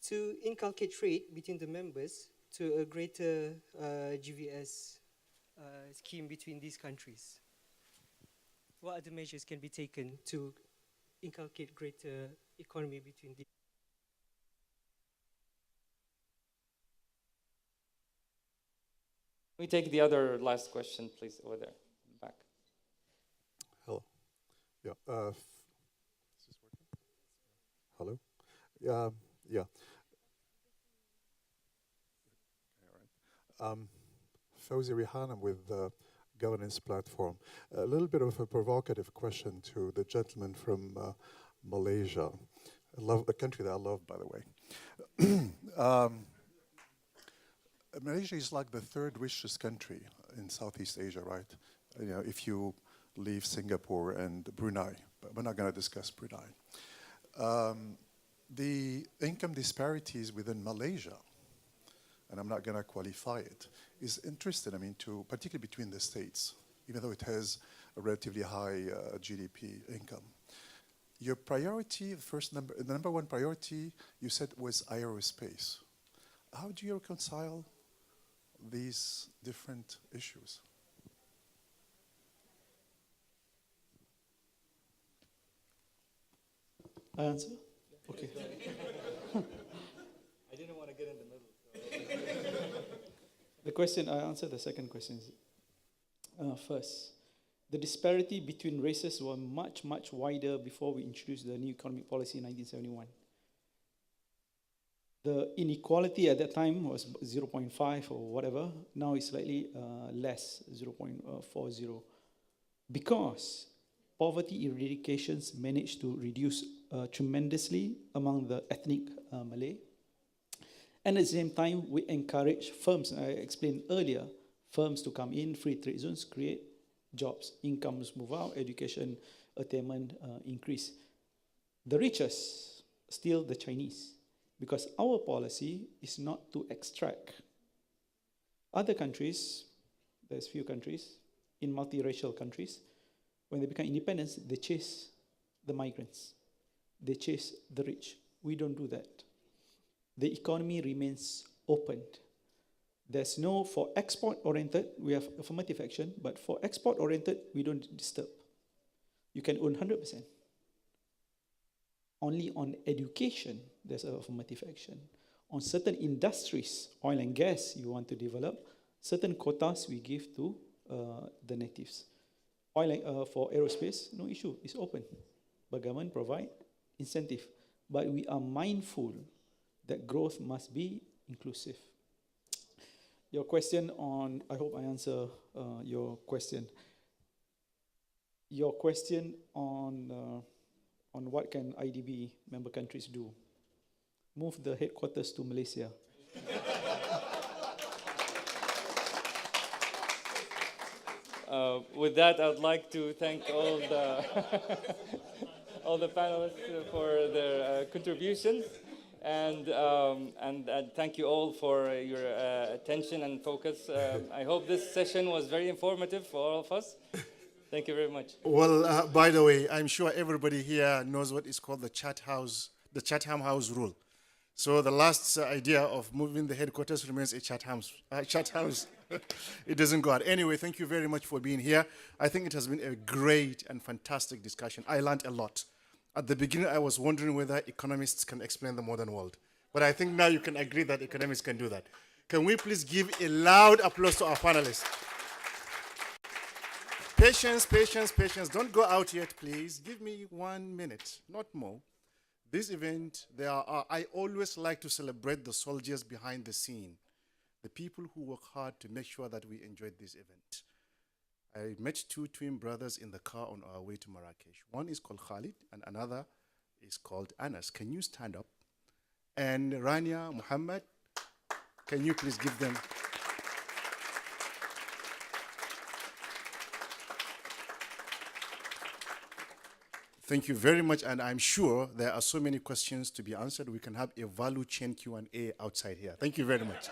to inculcate trade between the members to a greater GVS scheme between these countries? What other measures can be taken to inculcate greater economy between these? We take the other last question, please, over there, back. Hello. Yeah. Is this working? Hello. Yeah. All right. Fawzi Rihan, I'm with the Governance Platform. A little bit of a provocative question to the gentleman from Malaysia, a country that I love, by the way. Malaysia is like the third richest country in Southeast Asia, right? You know, if you leave Singapore and Brunei, but we're not going to discuss Brunei. The income disparities within Malaysia, and I'm not going to qualify it, is interesting, I mean, particularly between the states, even though it has a relatively high GDP income. Your priority, the number one priority, you said was aerospace. How do you reconcile these different issues? I answer? Okay. I didn't want to get in the middle. The question, I answer the second question. First, the disparity between races was much, much wider before we introduced the new economic policy in 1971. The inequality at that time was 0.5 or whatever. Now it's slightly less, 0.40. Because poverty eradications managed to reduce tremendously among the ethnic Malay. And at the same time, we encourage firms, I explained earlier, firms to come in, free trade zones, create jobs, incomes move out, education, attainment increase. The richest, still the Chinese. Because our policy is not to extract. Other countries, there's few countries, in multiracial countries, when they become independent, they chase the migrants. They chase the rich. We don't do that. The economy remains open. There's no, for export-oriented, we have affirmative action, but for export-oriented, we don't disturb. You can own 100%. Only on education, there's affirmative action. On certain industries, oil and gas, you want to develop, certain quotas we give to the natives. For aerospace, no issue, it's open. Government provide incentive. But we are mindful that growth must be inclusive. Your question on, I hope I answer your question. Your question on what can IDB member countries do. Move the headquarters to Malaysia. With that, I would like to thank all the all the panelists for their contributions, and thank you all for your attention and focus. I hope this session was very informative for all of us. Thank you very much. Well, by the way, I'm sure everybody here knows what is called the Chatham House rule. So the last idea of moving the headquarters remains a Chatham House. It doesn't go out. Anyway, thank you very much for being here. I think it has been a great and fantastic discussion. I learned a lot. At the beginning, I was wondering whether economists can explain the modern world. But I think now you can agree that economists can do that. Can we please give a loud applause to our panelists? Patience, patience, patience. Don't go out yet, please. Give me 1 minute, not more. This event, I always like to celebrate the soldiers behind the scene, the people who work hard to make sure that we enjoyed this event. I met two twin brothers in the car on our way to Marrakech. One is called Khalid, and another is called Anas. Can you stand up? And Rania, Muhammed, can you please give them... Thank you very much, and I'm sure there are so many questions to be answered. We can have a value chain Q&A outside here. Thank you very much.